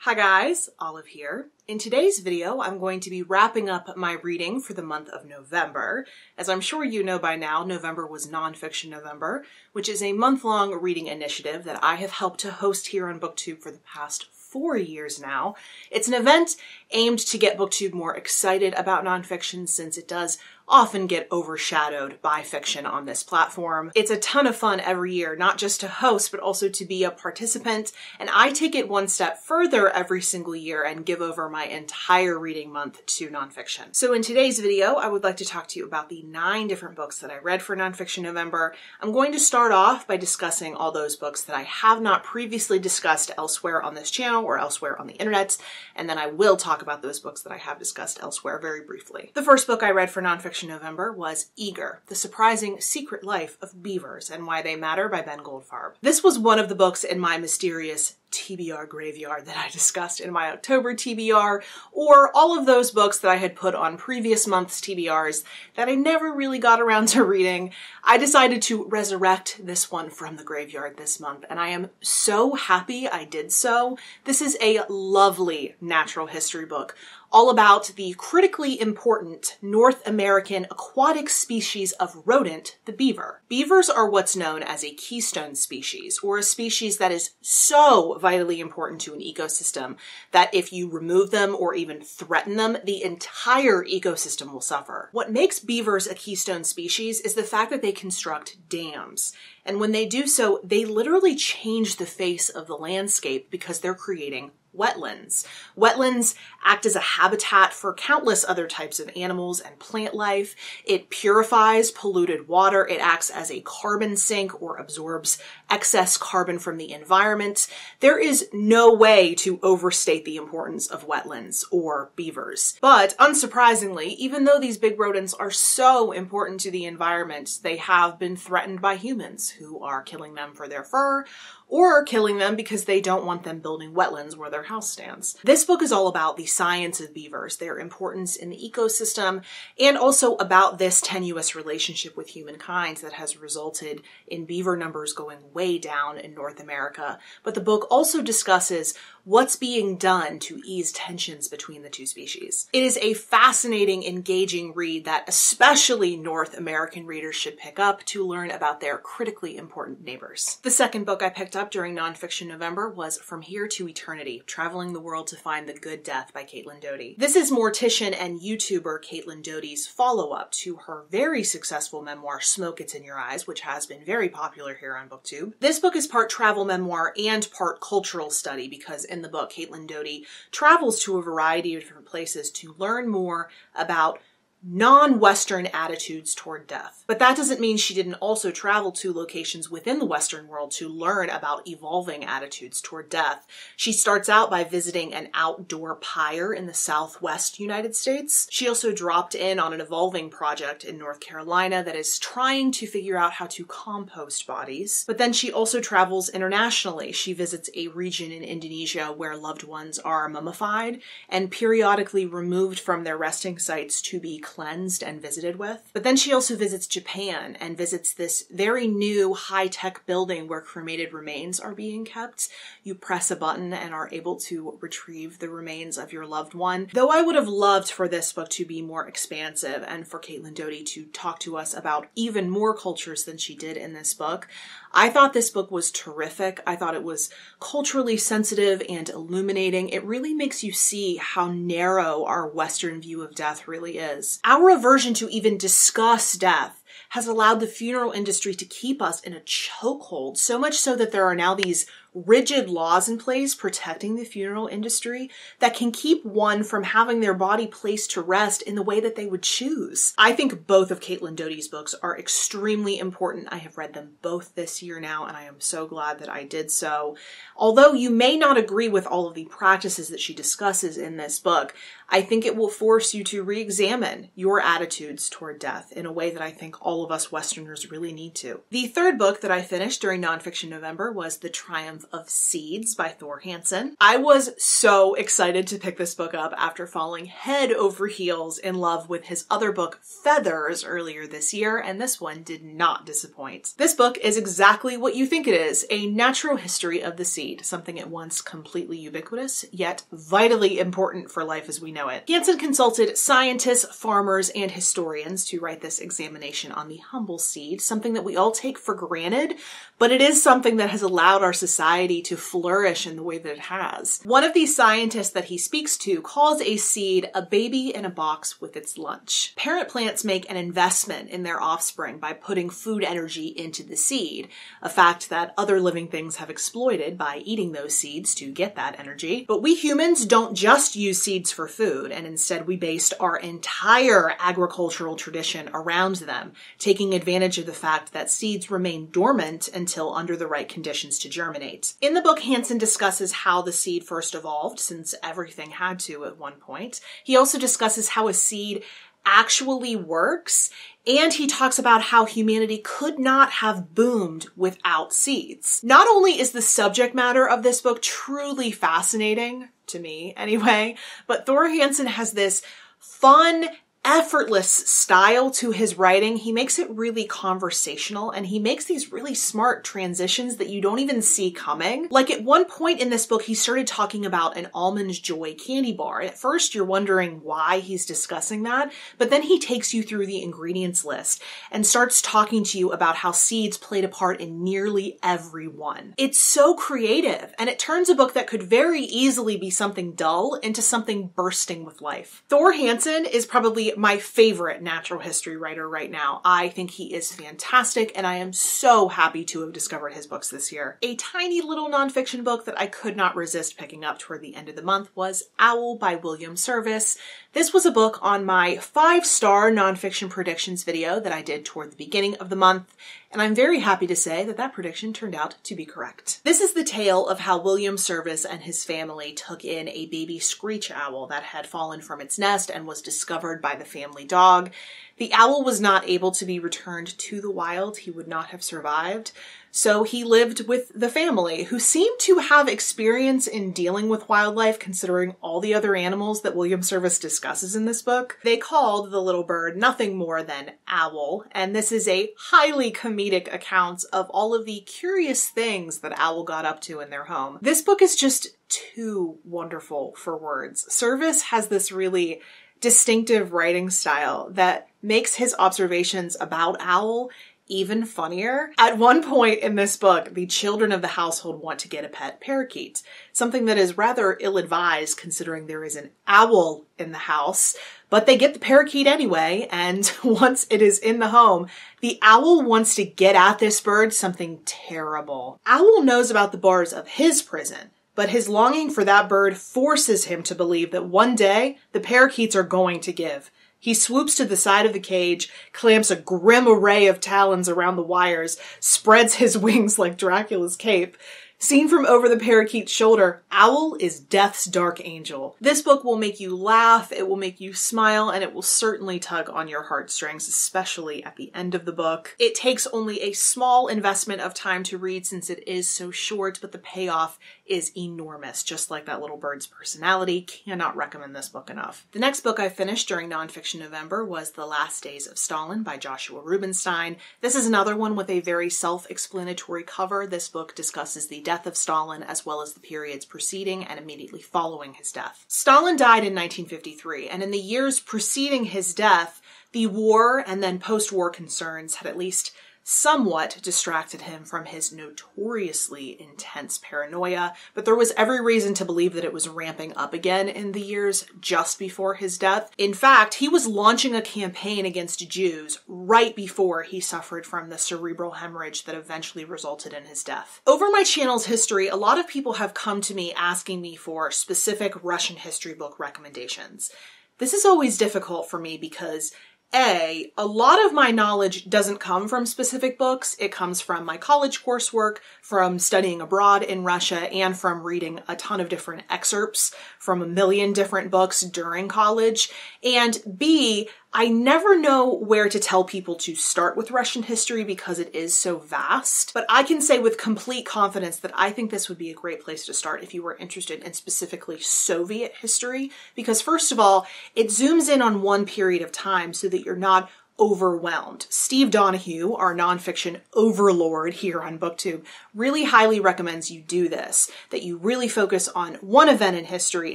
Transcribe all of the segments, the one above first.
Hi guys, Olive here. In today's video, I'm going to be wrapping up my reading for the month of November. As I'm sure you know by now, November was Nonfiction November, which is a month-long reading initiative that I have helped to host here on BookTube for the past 4 years now. It's an event aimed to get BookTube more excited about nonfiction since it does often get overshadowed by fiction on this platform. It's a ton of fun every year, not just to host, but also to be a participant, and I take it one step further every single year and give over my entire reading month to nonfiction. So in today's video, I would like to talk to you about the 9 different books that I read for Nonfiction November. I'm going to start off by discussing all those books that I have not previously discussed elsewhere on this channel or elsewhere on the internet, and then I will talk about those books that I have discussed elsewhere very briefly. The first book I read for Nonfiction November was Eager, The Surprising Secret Life of Beavers and Why They Matter by Ben Goldfarb. This was one of the books in my mysterious TBR graveyard that I discussed in my October TBR, or all of those books that I had put on previous month's TBRs that I never really got around to reading. I decided to resurrect this one from the graveyard this month, and I am so happy I did so. This is a lovely natural history book, all about the critically important North American aquatic species of rodent, the beaver. Beavers are what's known as a keystone species, or a species that is so vitally important to an ecosystem that if you remove them or even threaten them, the entire ecosystem will suffer. What makes beavers a keystone species is the fact that they construct dams. And when they do so, they literally change the face of the landscape because they're creating wetlands. Wetlands act as a habitat for countless other types of animals and plant life. It purifies polluted water. It acts as a carbon sink or absorbs excess carbon from the environment. There is no way to overstate the importance of wetlands or beavers. But unsurprisingly, even though these big rodents are so important to the environment, they have been threatened by humans who are killing them for their fur or killing them because they don't want them building wetlands where their house stands. This book is all about the science of beavers, their importance in the ecosystem, and also about this tenuous relationship with humankind that has resulted in beaver numbers going way down in North America. But the book also discusses what's being done to ease tensions between the two species. It is a fascinating, engaging read that especially North American readers should pick up to learn about their critically important neighbors. The second book I picked up during Nonfiction November was From Here to Eternity, Traveling the World to Find the Good Death by Caitlin Doughty. This is mortician and YouTuber Caitlin Doughty's follow-up to her very successful memoir, Smoke It's in Your Eyes, which has been very popular here on BookTube. This book is part travel memoir and part cultural study because in the book, Caitlin Doughty travels to a variety of different places to learn more about non-Western attitudes toward death. But that doesn't mean she didn't also travel to locations within the Western world to learn about evolving attitudes toward death. She starts out by visiting an outdoor pyre in the Southwest United States. She also dropped in on an evolving project in North Carolina that is trying to figure out how to compost bodies. But then she also travels internationally. She visits a region in Indonesia where loved ones are mummified and periodically removed from their resting sites to be cleansed and visited with. But then she also visits Japan and visits this very new high-tech building where cremated remains are being kept. You press a button and are able to retrieve the remains of your loved one. Though I would have loved for this book to be more expansive and for Caitlin Doughty to talk to us about even more cultures than she did in this book, I thought this book was terrific. I thought it was culturally sensitive and illuminating. It really makes you see how narrow our Western view of death really is. Our aversion to even discuss death has allowed the funeral industry to keep us in a chokehold, so much so that there are now these rigid laws in place protecting the funeral industry that can keep one from having their body placed to rest in the way that they would choose. I think both of Caitlin Doughty's books are extremely important. I have read them both this year now, and I am so glad that I did so. Although you may not agree with all of the practices that she discusses in this book, I think it will force you to re-examine your attitudes toward death in a way that I think all of us Westerners really need to. The third book that I finished during Nonfiction November was The Triumph of Seeds by Thor Hansen. I was so excited to pick this book up after falling head over heels in love with his other book, Feathers, earlier this year, and this one did not disappoint. This book is exactly what you think it is, a natural history of the seed, something at once completely ubiquitous, yet vitally important for life as we know it. Hansen consulted scientists, farmers, and historians to write this examination on the humble seed, something that we all take for granted, but it is something that has allowed our society to flourish in the way that it has. One of these scientists that he speaks to calls a seed a baby in a box with its lunch. Parent plants make an investment in their offspring by putting food energy into the seed, a fact that other living things have exploited by eating those seeds to get that energy. But we humans don't just use seeds for food, and instead we based our entire agricultural tradition around them, taking advantage of the fact that seeds remain dormant until under the right conditions to germinate. In the book, Hansen discusses how the seed first evolved, since everything had to at one point. He also discusses how a seed actually works, and he talks about how humanity could not have boomed without seeds. Not only is the subject matter of this book truly fascinating, to me anyway, but Thor Hansen has this fun, effortless style to his writing. He makes it really conversational, and he makes these really smart transitions that you don't even see coming. Like at one point in this book, he started talking about an Almond Joy candy bar. At first, you're wondering why he's discussing that, but then he takes you through the ingredients list and starts talking to you about how seeds played a part in nearly every one. It's so creative, and it turns a book that could very easily be something dull into something bursting with life. Thor Hansen is probably my favorite natural history writer right now. I think he is fantastic, and I am so happy to have discovered his books this year. A tiny little nonfiction book that I could not resist picking up toward the end of the month was Owl by William Service. This was a book on my 5-star nonfiction predictions video that I did toward the beginning of the month, and I'm very happy to say that that prediction turned out to be correct. This is the tale of how William Service and his family took in a baby screech owl that had fallen from its nest and was discovered by the family dog. The owl was not able to be returned to the wild. He would not have survived. So he lived with the family, who seemed to have experience in dealing with wildlife considering all the other animals that William Service discusses in this book. They called the little bird nothing more than Owl, and this is a highly comedic account of all of the curious things that Owl got up to in their home. This book is just too wonderful for words. Service has this really distinctive writing style that makes his observations about Owl even funnier. At one point in this book, the children of the household want to get a pet parakeet, something that is rather ill-advised considering there is an owl in the house, but they get the parakeet anyway, and once it is in the home, the owl wants to get at this bird something terrible. Owl knows about the bars of his prison, but his longing for that bird forces him to believe that one day the parakeets are going to give. He swoops to the side of the cage, clamps a grim array of talons around the wires, spreads his wings like Dracula's cape. Seen from over the parakeet's shoulder, Owl is death's dark angel. This book will make you laugh, it will make you smile, and it will certainly tug on your heartstrings, especially at the end of the book. It takes only a small investment of time to read since it is so short, but the payoff is enormous, just like that little bird's personality. Cannot recommend this book enough. The next book I finished during Nonfiction November was The Last Days of Stalin by Joshua Rubinstein. This is another one with a very self-explanatory cover. This book discusses the death of Stalin as well as the periods preceding and immediately following his death. Stalin died in 1953, and in the years preceding his death, the war and then post-war concerns had at least somewhat distracted him from his notoriously intense paranoia, but there was every reason to believe that it was ramping up again in the years just before his death. In fact, he was launching a campaign against Jews right before he suffered from the cerebral hemorrhage that eventually resulted in his death. Over my channel's history, a lot of people have come to me asking me for specific Russian history book recommendations. This is always difficult for me because a lot of my knowledge doesn't come from specific books. It comes from my college coursework, from studying abroad in Russia, and from reading a ton of different excerpts from a million different books during college. And B, I never know where to tell people to start with Russian history because it is so vast, but I can say with complete confidence that I think this would be a great place to start if you were interested in specifically Soviet history, because first of all, it zooms in on one period of time so that you're not overwhelmed. Steve Donahue, our nonfiction overlord here on BookTube, really highly recommends you do this, that you really focus on one event in history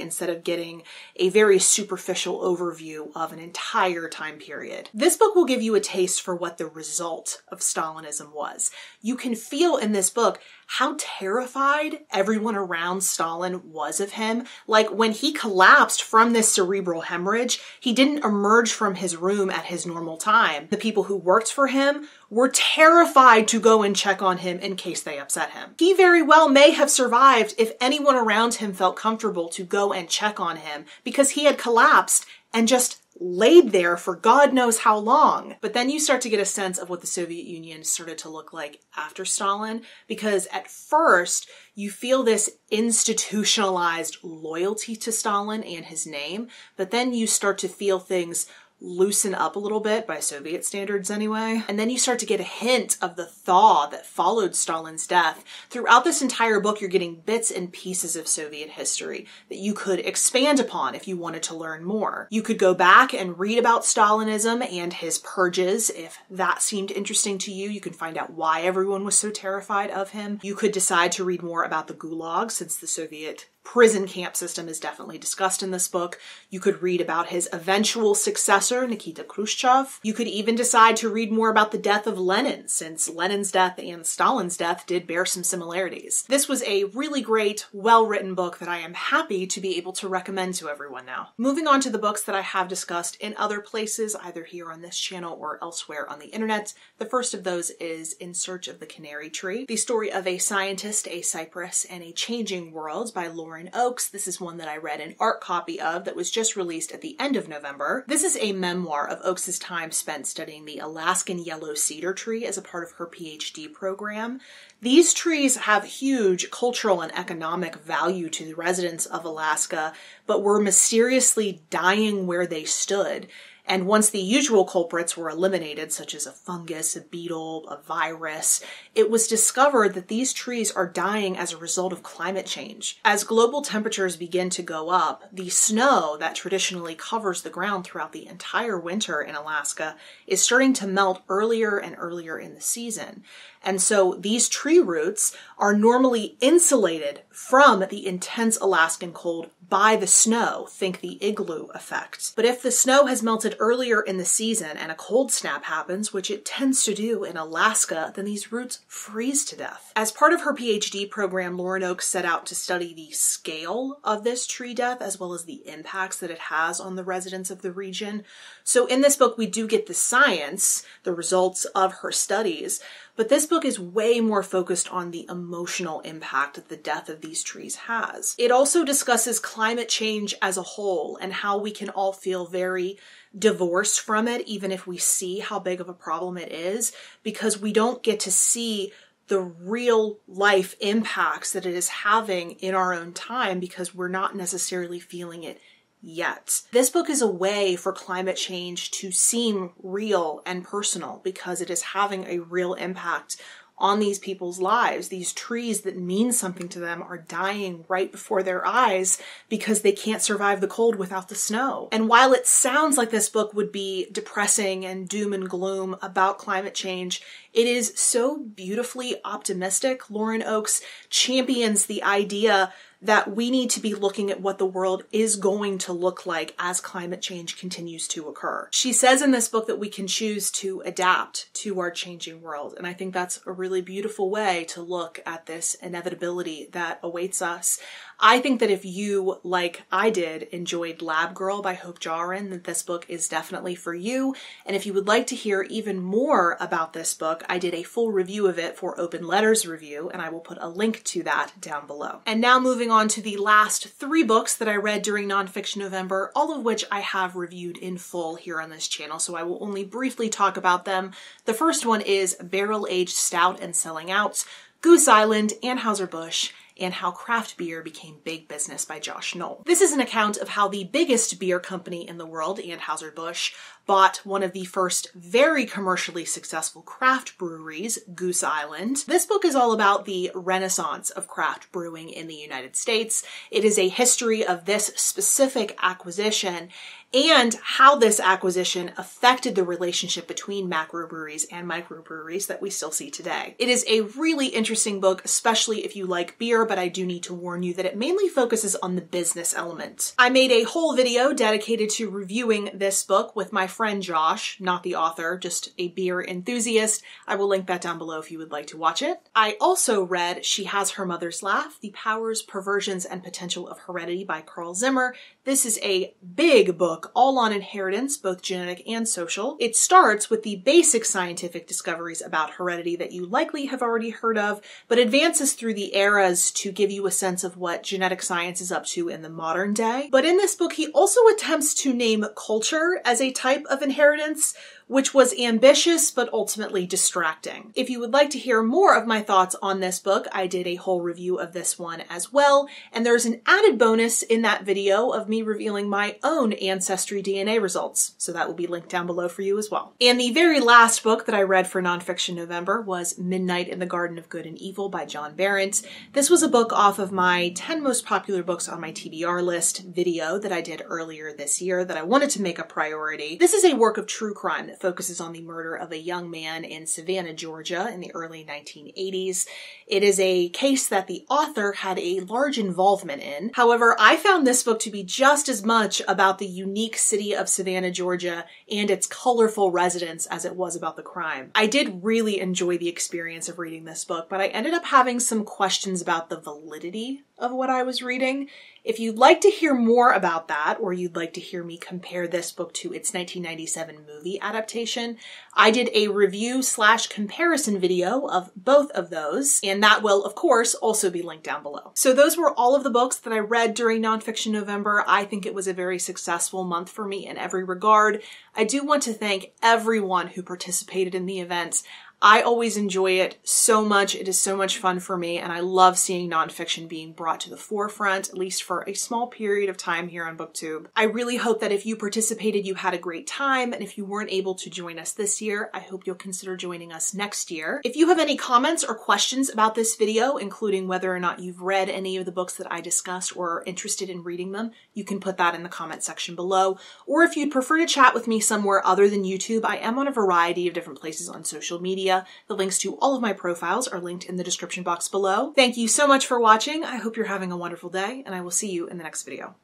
instead of getting a very superficial overview of an entire time period. This book will give you a taste for what the result of Stalinism was. You can feel in this book how terrified everyone around Stalin was of him. Like when he collapsed from this cerebral hemorrhage, he didn't emerge from his room at his normal time. The people who worked for him were terrified to go and check on him in case they upset him. He very well may have survived if anyone around him felt comfortable to go and check on him because he had collapsed and just laid there for God knows how long. But then you start to get a sense of what the Soviet Union started to look like after Stalin, because at first you feel this institutionalized loyalty to Stalin and his name, but then you start to feel things loosen up a little bit, by Soviet standards anyway. And then you start to get a hint of the thaw that followed Stalin's death. Throughout this entire book, you're getting bits and pieces of Soviet history that you could expand upon if you wanted to learn more. You could go back and read about Stalinism and his purges if that seemed interesting to you. You can find out why everyone was so terrified of him. You could decide to read more about the Gulag, since the Soviet prison camp system is definitely discussed in this book. You could read about his eventual successor, Nikita Khrushchev. You could even decide to read more about the death of Lenin, since Lenin's death and Stalin's death did bear some similarities. This was a really great, well-written book that I am happy to be able to recommend to everyone now. Moving on to the books that I have discussed in other places, either here on this channel or elsewhere on the internet. The first of those is In Search of the Canary Tree, the story of a scientist, a cypress, and a changing world by Lauren Oakes. This is one that I read an art copy of that was just released at the end of November. This is a memoir of Oakes' time spent studying the Alaskan yellow cedar tree as a part of her PhD program. These trees have huge cultural and economic value to the residents of Alaska, but were mysteriously dying where they stood. And once the usual culprits were eliminated, such as a fungus, a beetle, a virus, it was discovered that these trees are dying as a result of climate change. As global temperatures begin to go up, the snow that traditionally covers the ground throughout the entire winter in Alaska is starting to melt earlier and earlier in the season. And so these tree roots are normally insulated from the intense Alaskan cold by the snow. Think the igloo effect. But if the snow has melted earlier in the season and a cold snap happens, which it tends to do in Alaska, then these roots freeze to death. As part of her PhD program, Lauren Oakes set out to study the scale of this tree death as well as the impacts that it has on the residents of the region. So in this book, we do get the science, the results of her studies, but this book is way more focused on the emotional impact that the death of these trees has. It also discusses climate change as a whole and how we can all feel very divorced from it, even if we see how big of a problem it is, because we don't get to see the real life impacts that it is having in our own time because we're not necessarily feeling it yet. This book is a way for climate change to seem real and personal because it is having a real impact on these people's lives. These trees that mean something to them are dying right before their eyes because they can't survive the cold without the snow. And while it sounds like this book would be depressing and doom and gloom about climate change, it is so beautifully optimistic. Lauren Oakes champions the idea that we need to be looking at what the world is going to look like as climate change continues to occur. She says in this book that we can choose to adapt to our changing world, and I think that's a really beautiful way to look at this inevitability that awaits us. I think that if you, like I did, enjoyed Lab Girl by Hope Jahren, that this book is definitely for you. And if you would like to hear even more about this book, I did a full review of it for Open Letters Review, and I will put a link to that down below. And now moving on to the last 3 books that I read during Nonfiction November, all of which I have reviewed in full here on this channel, so I will only briefly talk about them. The first one is Barrel Aged Stout and Selling Out, Goose Island, Anheuser-Busch, and how craft beer became big business by Josh Knoll. This is an account of how the biggest beer company in the world, Anheuser-Busch, bought one of the first very commercially successful craft breweries, Goose Island. This book is all about the renaissance of craft brewing in the United States. It is a history of this specific acquisition and how this acquisition affected the relationship between macrobreweries and microbreweries that we still see today. It is a really interesting book, especially if you like beer, but I do need to warn you that it mainly focuses on the business element. I made a whole video dedicated to reviewing this book with my friend Josh, not the author, just a beer enthusiast. I will link that down below if you would like to watch it. I also read She Has Her Mother's Laugh, The Powers, Perversions, and Potential of Heredity by Carl Zimmer. This is a big book all on inheritance, both genetic and social. It starts with the basic scientific discoveries about heredity that you likely have already heard of, but advances through the eras to give you a sense of what genetic science is up to in the modern day. But in this book, he also attempts to name culture as a type of inheritance, which was ambitious but ultimately distracting. If you would like to hear more of my thoughts on this book, I did a whole review of this one as well, and there's an added bonus in that video of me revealing my own Ancestry DNA results, so that will be linked down below for you as well. And the very last book that I read for Nonfiction November was Midnight in the Garden of Good and Evil by John Berendt. This was a book off of my 10 most popular books on my TBR list video that I did earlier this year that I wanted to make a priority. This is a work of true crime that focuses on the murder of a young man in Savannah, Georgia in the early 1980s. It is a case that the author had a large involvement in. However, I found this book to be just as much about the unique city of Savannah, Georgia and its colorful residents as it was about the crime. I did really enjoy the experience of reading this book, but I ended up having some questions about the validity of what I was reading. If you'd like to hear more about that, or you'd like to hear me compare this book to its 1997 movie adaptation, I did a review/comparison video of both of those, and that will, of course, also be linked down below. So those were all of the books that I read during Nonfiction November. I think it was a very successful month for me in every regard. I do want to thank everyone who participated in the events. I always enjoy it so much. It is so much fun for me, and I love seeing nonfiction being brought to the forefront, at least for a small period of time here on BookTube. I really hope that if you participated, you had a great time, and if you weren't able to join us this year, I hope you'll consider joining us next year. If you have any comments or questions about this video, including whether or not you've read any of the books that I discussed or are interested in reading them, you can put that in the comment section below. Or if you'd prefer to chat with me somewhere other than YouTube, I am on a variety of different places on social media. The links to all of my profiles are linked in the description box below. Thank you so much for watching. I hope you're having a wonderful day, and I will see you in the next video.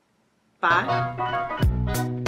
Bye.